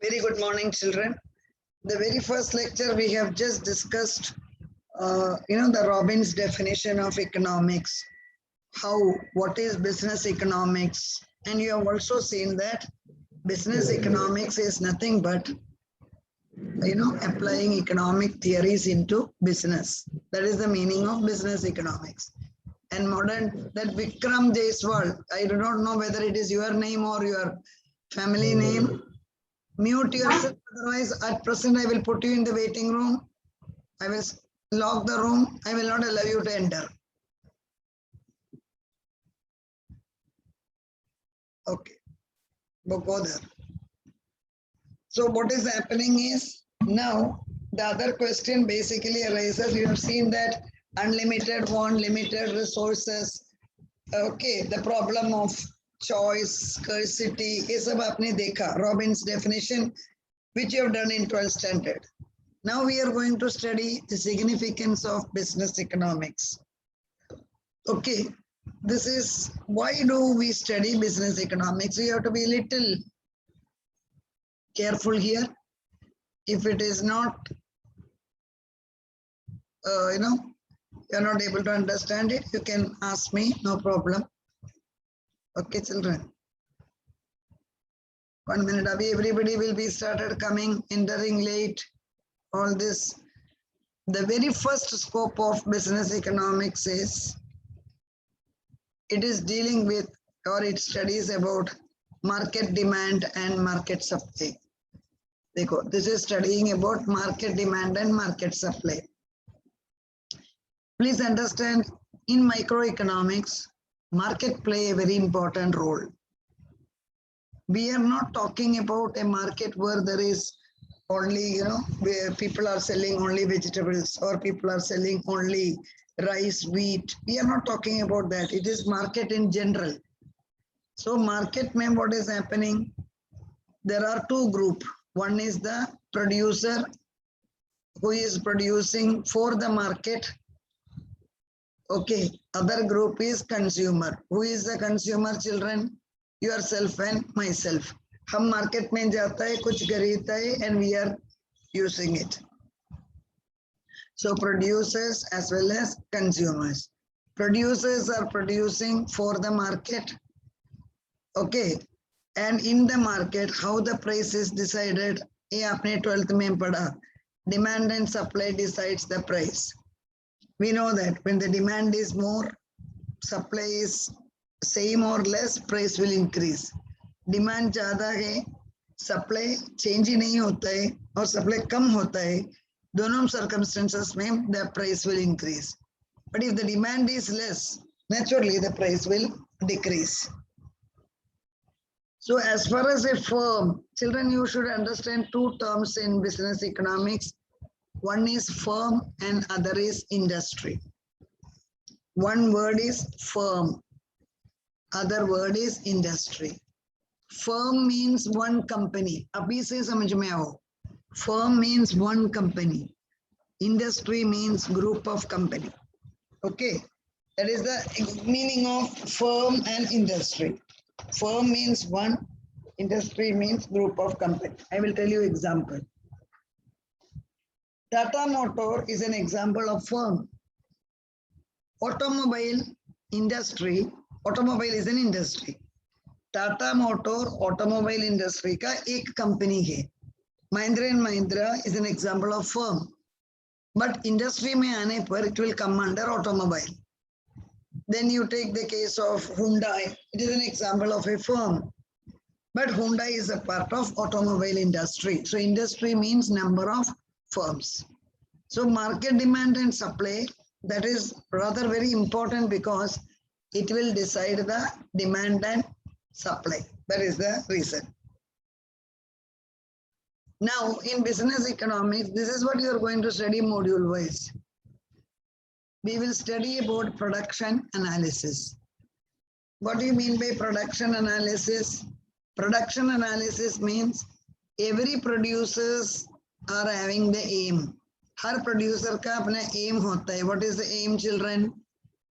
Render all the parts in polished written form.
Very good morning, children. The very first lecture we have just discussed, the Robbins definition of economics, what is business economics, and you have also seen that business economics is nothing but, applying economic theories into business. That is the meaning of business economics. And that Vikram Jaiswal, I do not know whether it is your name or your family name. Mute yourself, otherwise at present I will put you in the waiting room. I will lock the room. I will not allow you to enter. Okay, go there. So what is happening is, now the other question basically arises. You have seen that unlimited want, limited resources. Okay, the problem of choice, scarcity, ये सब आपने देखा, Robbins definition, which you have done in 12th standard. Now we are going to study the significance of business economics. Okay, this is why do we study business economics? You have to be a little careful here. If it is not, you're not able to understand it, you can ask me, no problem. Okay, children. 1 minute, everybody will be started coming, entering late, all this. The very first scope of business economics is, it is dealing with, or it studies about market demand and market supply. This is studying about market demand and market supply. Please understand, in microeconomics, market play a very important role. We are not talking about a market where there is only, where people are selling only vegetables or people are selling only rice, wheat. We are not talking about that. It is market in general. So market mein what is happening? There are two groups. One is the producer who is producing for the market. Okay, other group is consumer. Who is the consumer, children? Yourself and myself. Hum market mein jata hai, kuch khareedta hai, and we are using it. So producers as well as consumers. Producers are producing for the market. Okay, and in the market, how the price is decided? Ye aapne 12th mein padha. Demand and supply decides the price. We know that when the demand is more, supply is same or less, price will increase. Demand ज़्यादा है, supply change ही नहीं होता है, और supply कम होता है, दोनों circumstances में the price will increase. But if the demand is less, naturally the price will decrease. So as far as a firm, children, you should understand two terms in business economics. One is firm and other is industry. One word is firm, other word is industry. Firm means one company. Abhi se samajh mein aao. Firm means one company. Industry means group of company. Okay, that is the meaning of firm and industry. Firm means one, industry means group of company. I will tell you example. Tata Motor is an example of firm. Automobile industry, automobile is an industry. Tata Motor automobile industry का एक company है. Mahindra and Mahindra is an example of firm. But industry में आने पर it will come under automobile. Then you take the case of Hyundai. It is an example of a firm. But Hyundai is a part of automobile industry. So industry means number of firms. So market demand and supply, that is rather very important because it will decide the demand and supply. That is the reason. Now in business economics, this is what you are going to study module wise. We will study about production analysis. What do you mean by production analysis? Production analysis means every producers are having the aim. Har producer ka apna aim hota hai. What is the aim, children?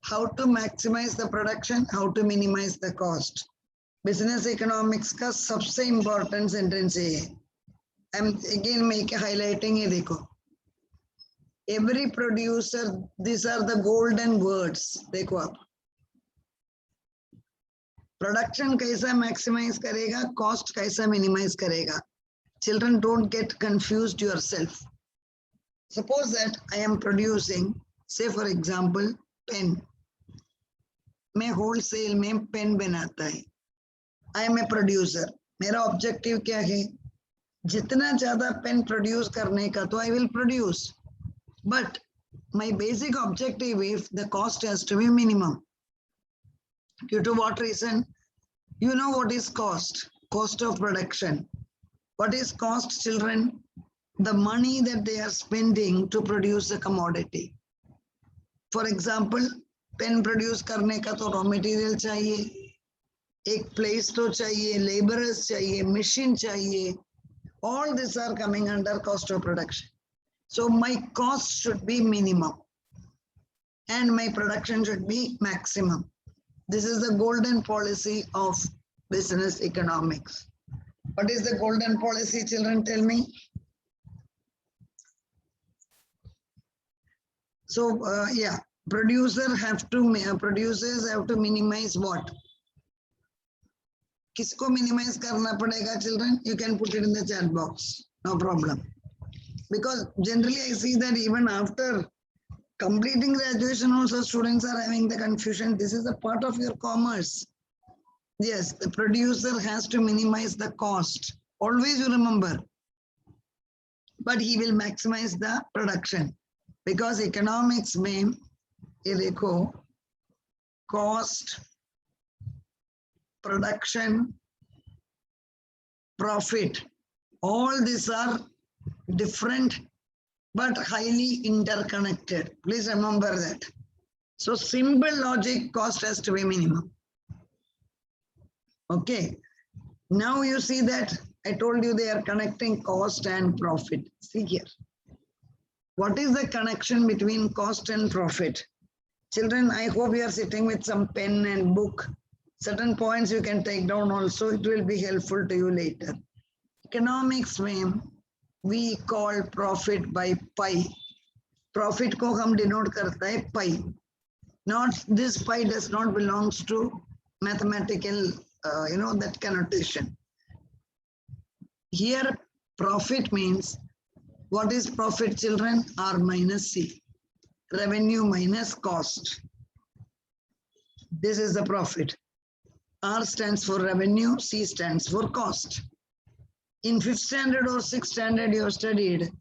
How to maximize the production, how to minimize the cost. Business economics का सबसे important sentence ये है. I'm again highlighting ये देखो. Every producer, these are the golden words. देखो आप. Production कैसा maximize करेगा, cost कैसा minimize करेगा. Children, don't get confused yourself. Suppose that I am producing, say for example, pen. मैं wholesale में pen बनाता है. I am a producer. मेरा objective क्या है? जितना ज्यादा पेन प्रोड्यूस करने का तो I will produce. But my basic objective is the cost has to be minimum. Due to what reason? You know what is cost? Cost of production. What is cost, children? The money that they are spending to produce a commodity. For example, pen produce करने का तो raw material चाहिए, एक place तो चाहिए, laborers चाहिए, machine चाहिए. All these are coming under cost of production. So my cost should be minimum and my production should be maximum. This is the golden policy of business economics. What is the golden policy, children? Tell me. So yeah, producers have to minimize what? किसको minimize करना पड़ेगा, children? You can put it in the chat box. No problem. Because generally I see that even after completing graduation also students are having the confusion. This is a part of your commerce. Yes, the producer has to minimize the cost. Always you remember. But he will maximize the production. Because economics में ये देखो, cost, production, profit, all these are different but highly interconnected. Please remember that. So simple logic, cost has to be minimum. Okay. Now you see that I told you they are connecting cost and profit. See here. What is the connection between cost and profit? Children, I hope you are sitting with some pen and book. Certain points you can take down also. It will be helpful to you later. Economics में we call profit by pi. Profit को हम denote करता है pi. Not this pi does not belongs to mathematical, that connotation. Here, profit means what is profit, children? R minus C. Revenue minus cost. This is the profit. R stands for revenue, C stands for cost. In 5th standard or 6th standard you have studied,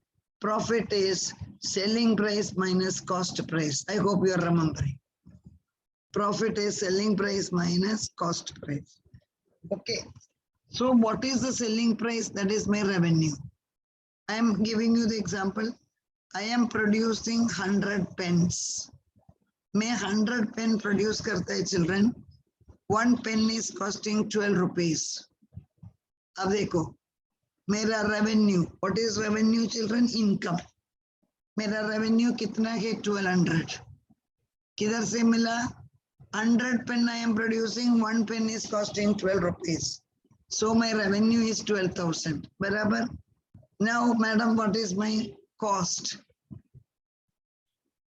profit is selling price minus cost price. I hope you are remembering. Profit is selling price minus cost price. Okay. So what is the selling price? That is my revenue. I am giving you the example. I am producing 100 pens. मैं 100 pen produce करता है, children. One pen is costing 12 rupees. अब देखो, मेरा revenue. What is revenue, children? Income. मेरा revenue कितना है? 1200. किधर से मिला? 100 pen I am producing. One pen is costing 12 rupees. So my revenue is 12,000. बराबर? Now, madam, what is my cost?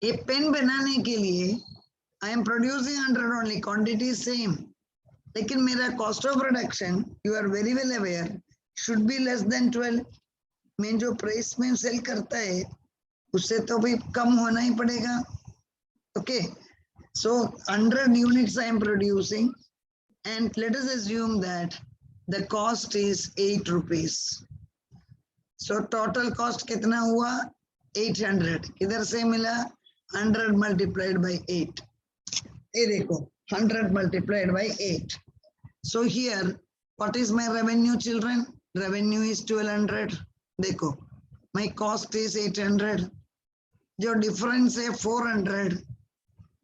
A pen बनाने के लिए I am producing 100 only, quantity is same. लेकिन मेरा cost of production, you are very well aware, should be less than 12. मैं जो price में sell करता है, उससे तो भी कम होना ही पड़ेगा. Okay, so 100 units I am producing, and let us assume that the cost is 8 rupees. So total cost कितना हुआ? 800. किधर से मिला? 100 multiplied by 8. ये देखो, 100 multiplied by 8. So here, what is my revenue, children? Revenue is 1200. देखो, my cost is 800. जो difference है 400.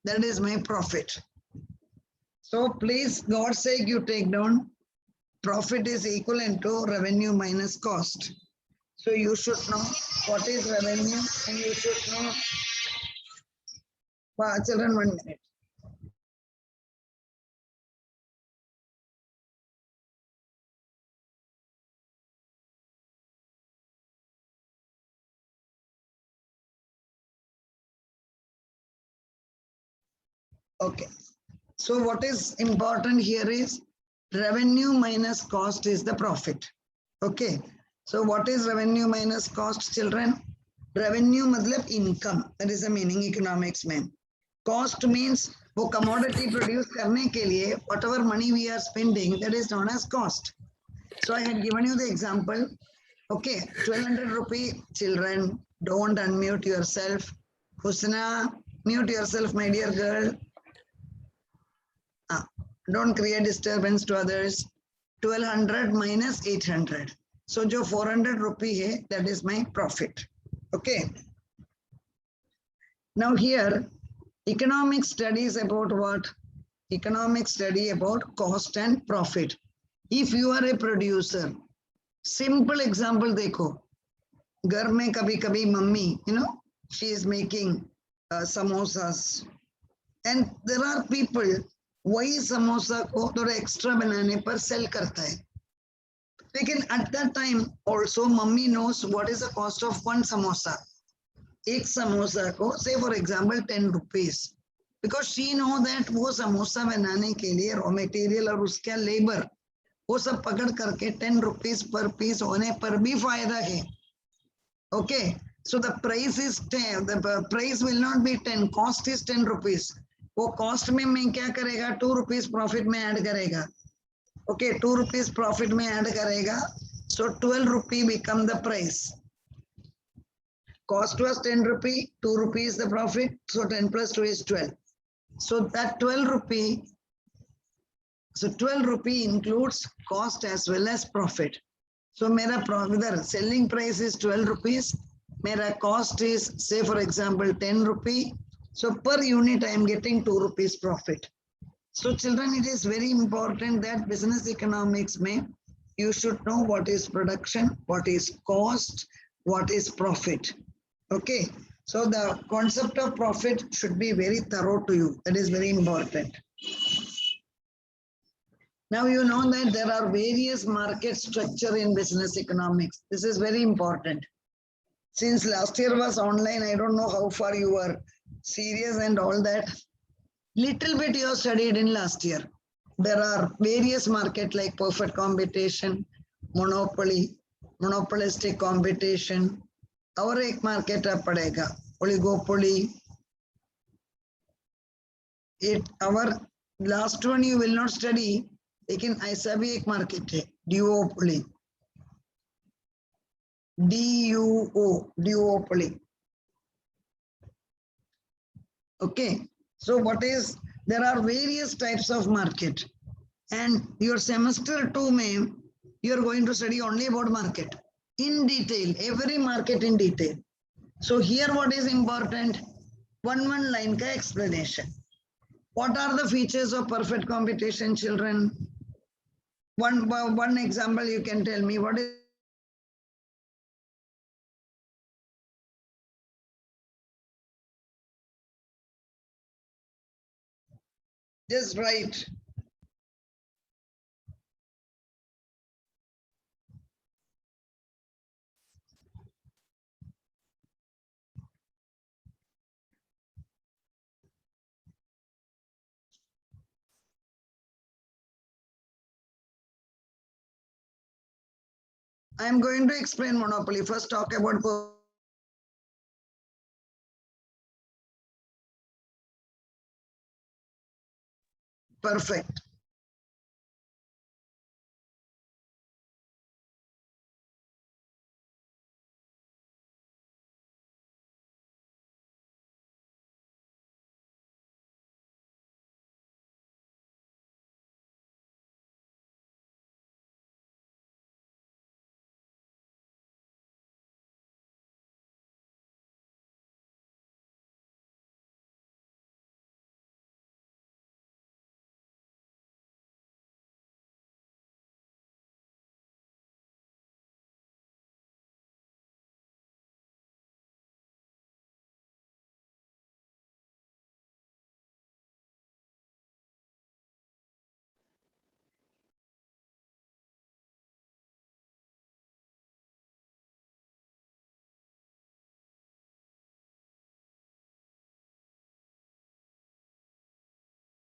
That is my profit. So please, God's sake, you take down. Profit is equivalent to revenue minus cost. So you should know what is revenue, and you should know. Children, 1 minute. Okay. So what is important here is revenue minus cost is the profit. Okay. So what is revenue minus cost, children? Revenue matlab income. That is the meaning economics mein. Cost means वो commodity produce करने के लिए whatever money we are spending, that is known as cost. So I had given you the example. Okay, 1200 rupee, children, don't unmute yourself. Husna, mute yourself, my dear girl. Ah, don't create disturbance to others. 1200 minus 800. So जो 400 rupee hai, that is my profit. Okay. Now here, economic studies about what? Economic study about cost and profit. If you are a producer, simple example देखो, घर में कभी कभी mummy, she is making samosas, and there are people वही समोसा को थोड़ा extra बनाने पर सेल करता है, लेकिन at that time also mummy knows what is the cost of one samosa. एक समोसा को say for example 10 rupees, because she know that वो समोसा बनाने के लिए रॉ मटेरियल और उसका लेबर वो सब पकड़ करके 10 rupees पर पीस होने पर भी फायदा है. Okay, so the price is 10, the price will not be 10, cost is 10 rupees. वो cost में मैं क्या करेगा, 2 rupees profit में add करेगा. Okay, 2 rupees profit में add करेगा, so 12 rupee become the price. Cost was 10 rupee, 2 rupees the profit, so 10 plus 2 is 12. So that 12 rupee, so 12 rupee includes cost as well as profit. So मेरा इधर selling price is 12 rupees, मेरा cost is say for example 10 rupee, so per unit I am getting 2 rupees profit. So children, it is very important that business economics may you should know what is production, what is cost, what is profit. Okay, so the concept of profit should be very thorough to you. That is very important. Now you know that there are various market structure in business economics. This is very important. Since last year was online, I don't know how far you were serious and all that. Little bit you have studied in last year. There are various market like perfect competition, monopoly, monopolistic competition. और एक market अब पड़ेगा, oligopoly. Our last one you will not study, लेकिन ऐसा भी एक market है, duopoly. Duopoly. Okay, so what is, there are various types of market, and your semester 2 may you are going to study only about market in detail, every market in detail. So here what is important, one line ka explanation. What are the features of perfect competition, children? One example you can tell me, what is just right. I am going to explain monopoly. First talk about perfect.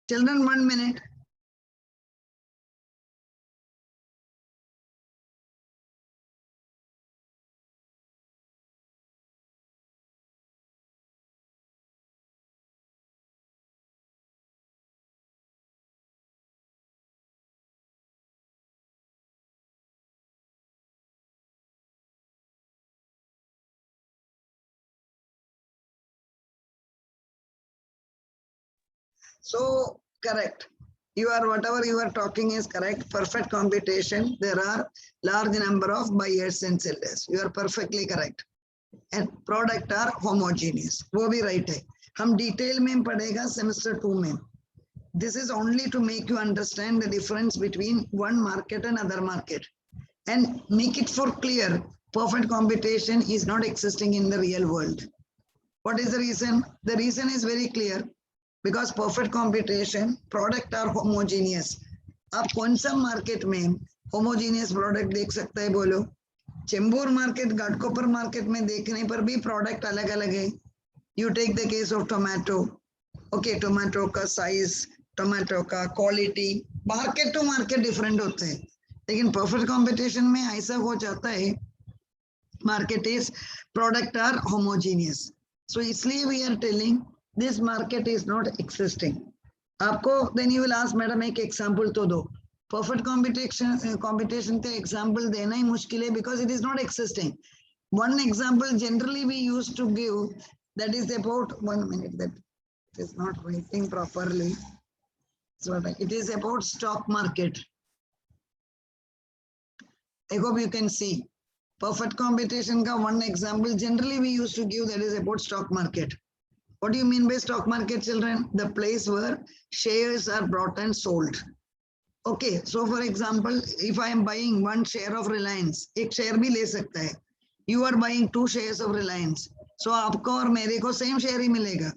Children, 1 minute. So correct. You are whatever you are talking is correct. Perfect competition. There are large number of buyers and sellers. You are perfectly correct. And product are homogeneous. वो भी right है. हम detail में पढ़ेगा semester 2 में. This is only to make you understand the difference between one market and other market, and make it for clear. Perfect competition is not existing in the real world. What is the reason? The reason is very clear. Because perfect competition, product are homogeneous. आप कौन सा market में homogeneous product देख सकते हैं बोलो? Chembur market, Ghatkopar market में देखने पर भी प्रोडक्ट अलग अलग है. You take the case of tomato. Okay, tomato का size, tomato का quality, market to market different होते हैं. लेकिन perfect competition में ऐसा हो जाता है, market is product are homogeneous. So इसलिए we are telling this market is not existing. आपको then you will ask, madam एक example तो दो. Perfect competition के example देना ही मुश्किल है because it is not existing. One example generally we used to give, that is about 1 minute, that it is not writing properly. So it is about stock market. I hope you can see. Perfect competition का one example generally we used to give, that is about stock market. What do you mean by stock market, children? The place where shares are bought and sold. Okay, so for example, if I am buying one share of Reliance, एक share भी ले सकता है. You are buying 2 shares of Reliance. So आपको और मेरे को same share ही मिलेगा.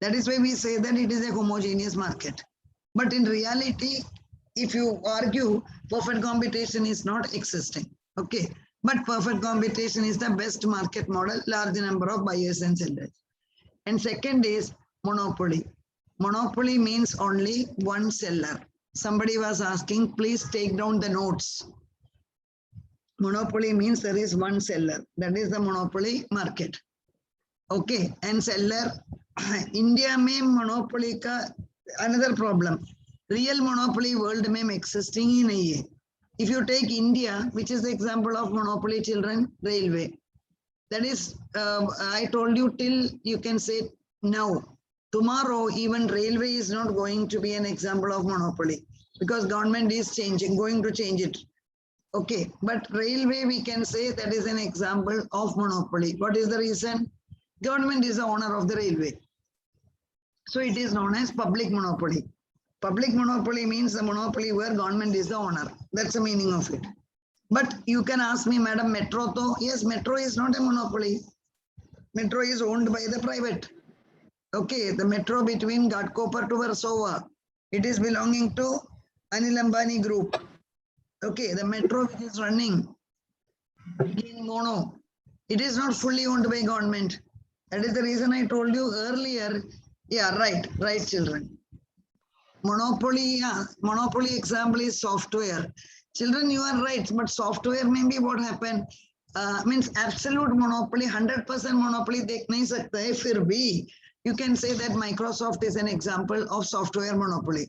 That is why we say that it is a homogeneous market. But in reality, if you argue, perfect competition is not existing. Okay, but perfect competition is the best market model, large number of buyers and sellers. And second is monopoly. Monopoly means only one seller. Somebody was asking, please take down the notes. Monopoly means there is one seller. That is the monopoly market. Okay, and seller, India में monopoly का another problem. Real monopoly world में existing ही नहीं है. If you take India, which is the example of monopoly, children, railway. That is, I told you till you can say now. Tomorrow, even railway is not going to be an example of monopoly because government is changing, going to change it. Okay, but railway we can say that is an example of monopoly. What is the reason? Government is the owner of the railway. So it is known as public monopoly. Public monopoly means the monopoly where government is the owner. That's the meaning of it. But you can ask me, madam, metro to, yes, metro is not a monopoly. Metro is owned by the private. Okay, the metro between Ghatkopar to Versova, it is belonging to Anil Ambani Group. Okay, the metro which is running in Mono, it is not fully owned by government. That is the reason I told you earlier. Yeah, right, children. Monopoly, yeah, monopoly example is software. Children, you are right, but software maybe what happened, means absolute monopoly, 100% monopoly देख नहीं सकता है, फिर भी you can say that Microsoft is an example of software monopoly.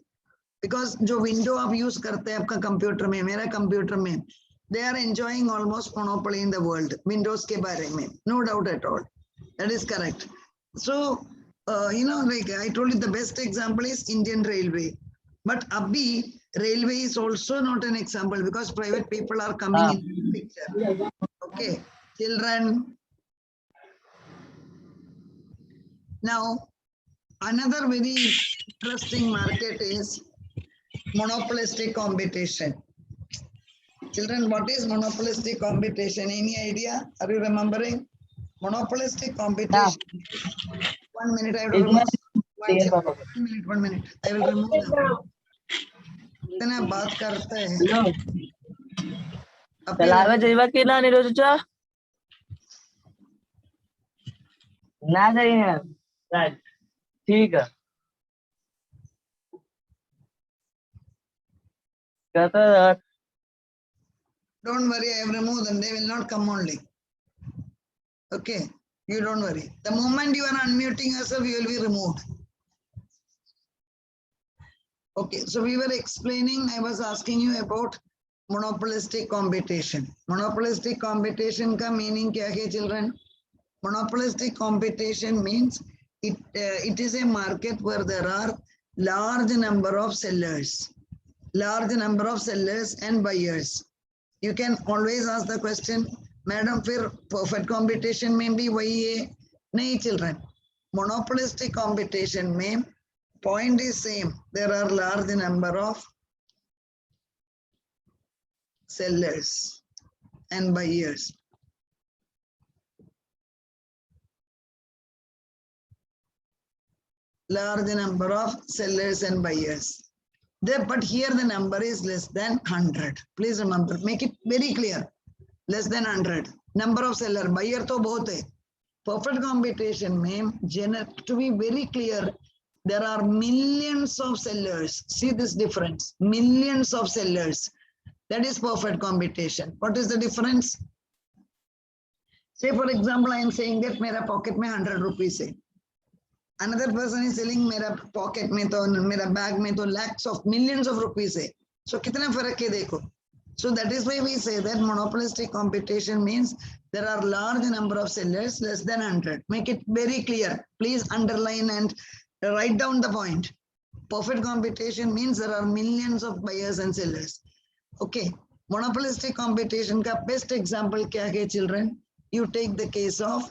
Because जो window आप use करते हैं आपका computer में, मेरा computer में, they are enjoying almost monopoly in the world. Windows के बारे में, no doubt at all. That is correct. So, you know, like I told you, the best example is Indian Railway. But abhi, railway is also not an example because private people are coming in the picture. Okay, children. Now, another very interesting market is monopolistic competition. Children, what is monopolistic competition? Any idea? Are you remembering? Monopolistic competition. Yeah. 1 minute, I will remove. 1 minute. I will remove them. इतना बात करते हैं. चलावे जाइबा कि ना नीरज चाचा ना जाइए. राइट, ठीक है. कहता है Don't worry, I have removed them. They will not come only. Okay, you don't worry. The moment you are unmuting yourself, you will be removed. Okay, so we were explaining, I was asking you about monopolistic competition. Monopolistic competition ka meaning kya hai, children? Monopolistic competition means it is a market where there are large number of sellers and buyers. You can always ask the question, madam, फिर perfect competition में भी वही है? नहीं children. Monopolistic competition में point is same. There are large number of sellers and buyers. Large number of sellers and buyers. But here the number is less than 100. Please remember, make it very clear. Less than 100. Number of seller, buyer to bahut hai. Perfect competition mein, to be very clear, there are millions of sellers. See this difference. Millions of sellers. That is perfect competition. What is the difference? Say for example, I am saying that mera pocket mein 100 rupees hai. Another person is selling mera pocket mein to, mera bag mein to lakhs of millions of rupees hai. So kitna farak hai dekho. So that is why we say that monopolistic competition means there are large number of sellers, less than 100. Make it very clear. Please underline and write down the point. Perfect competition means there are millions of buyers and sellers. Okay. Monopolistic competition ka best example kya hai, children? You take the case of,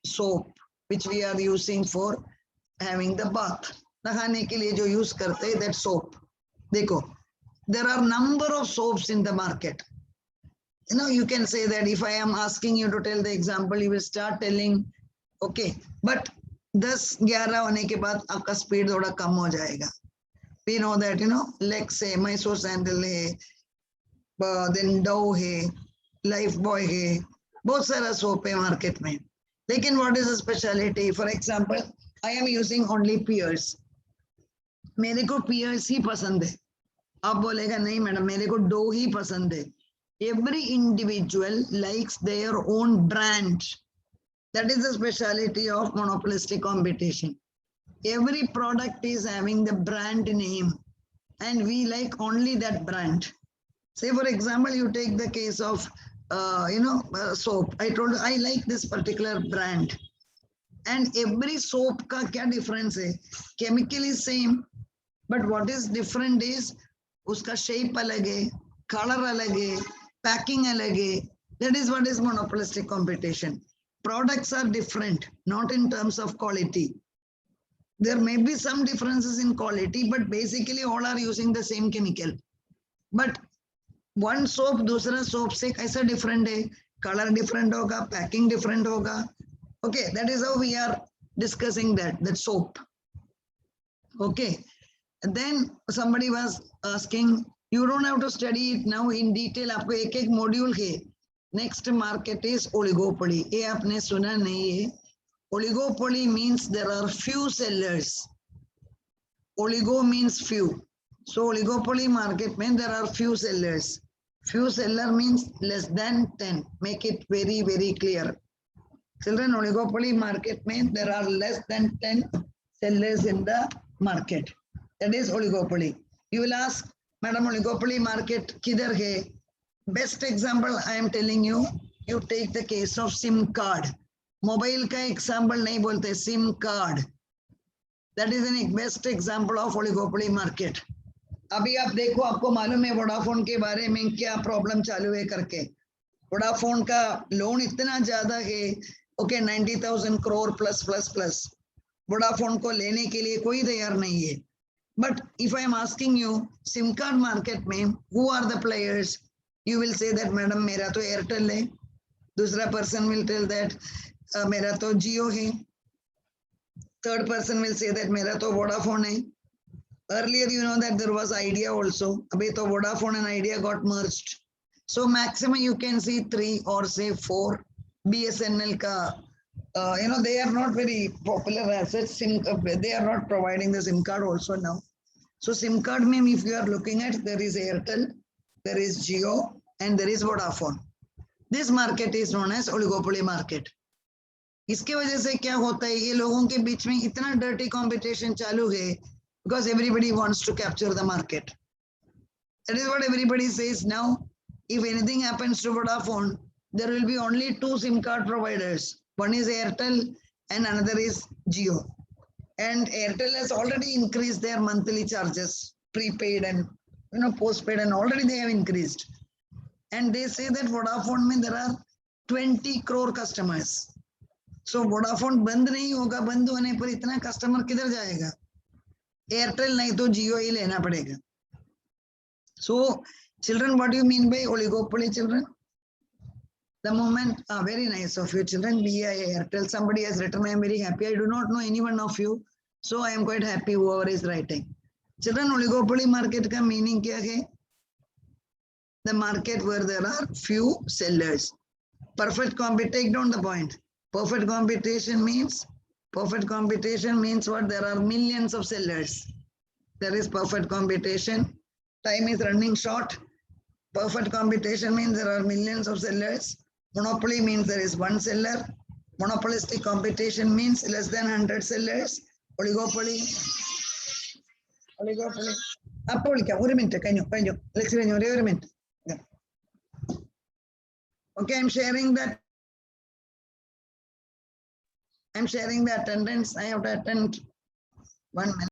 soap, which we are using for having the bath. Nahane ke liye jo use karte hai, that soap. Dekho. There are number of soaps in the market. You can say that if I am asking you to tell the example, you will start telling, okay, but 10-11 होने के बाद आपका speed थोड़ा कम हो जाएगा. We know that, Lex है, Mysore Sandal है, then Dove है, Lifebuoy है, बहुत सारा soap है market में. लेकिन what is the speciality? For example, I am using only Pears. मेरे को Pears ही पसंद है. आप बोलेगा नहीं मैडम मेरे को डो ही पसंद है. Every individual likes their own brand. That is the speciality of monopolistic competition. Every product is having the brand name and we like only that brand. Say for example, you take the case of soap. I told you I like this particular brand. And every soap ka kya difference hai? Chemical is same, but what is different is uska shape alag hai, color alag hai, packing alag hai. That is what is monopolistic competition. Products are different, not in terms of quality. There may be some differences in quality, but basically all are using the same chemical. But one soap दूसरा soap से कैसा different है? Color different होगा, packing different होगा. Okay, that is how we are discussing that soap. Okay. Then somebody was asking, you don't have to study it now in detail. आपको एक module है. Next market is oligopoly. ये आपने सुना नहीं है. Oligopoly means there are few sellers. Oligo means few. So oligopoly market means there are few sellers. Few seller means less than 10. Make it very, very clear. Children, oligopoly market means there are less than 10 sellers in the market. That is oligopoly. You will ask, Madam, oligopoly market kidhar hai? Best example I am telling you, you take the case of SIM card. Mobile ka example nahi bolte, SIM card. That is an best example of oligopoly market. अभी आप देखो आपको मालूम है Vodafone के बारे में क्या प्रॉब्लम चालू है करके. वोडाफोन का लोन इतना ज्यादा है, ओके 90,000 करोड़ प्लस. वोडाफोन को लेने के लिए कोई तैयार नहीं है. But if I am asking you, SIM card market में who are the players? You will say that madam मेरा तो Airtel है. दूसरा person will tell that मेरा तो Jio है. Third person will say that मेरा तो Vodafone है. Earlier you know that there was Idea also. अभी तो Vodafone and Idea got merged. So maximum you can see 3 or say 4. BSNL ka, they are not very popular assets. They are not providing the SIM card also now. So SIM card name, if you are looking at, there is Airtel, there is Jio, and there is Vodafone. This market is known as oligopoly market. इसके वजह से क्या होता है, ये लोगों के बीच में इतना डर्टी कंपटीशन चालू है because everybody wants to capture the market. That is what everybody says now. If anything happens to Vodafone, there will be only 2 SIM card providers. One is Airtel and another is Jio. And Airtel has already increased their monthly charges, prepaid and postpaid, and already they have increased. And they say that Vodafone mein there are 20 crore customers. So Vodafone बंद नहीं होगा, बंद होने पर इतना customer किधर जाएगा? Airtel नहीं तो जियो ही लेना पड़ेगा. So children, what do you mean by oligopoly, children? The moment, very nice of you, children. Be Airtel. Somebody has written. I am very happy. I do not know any one of you, so I am quite happy whoever is writing. Children, oligopoly market का meaning क्या है? The market where there are few sellers. Perfect competition. Take down the point. Perfect competition means what? There are millions of sellers. There is perfect competition. Time is running short. Perfect competition means there are millions of sellers. Monopoly means there is one seller. Monopolistic competition means less than 100 sellers. Oligopoly. Appo vilikam. One minute. Kanyo. Let's see. One minute. Yeah. Okay, I'm sharing the attendance. I have to attend 1 minute.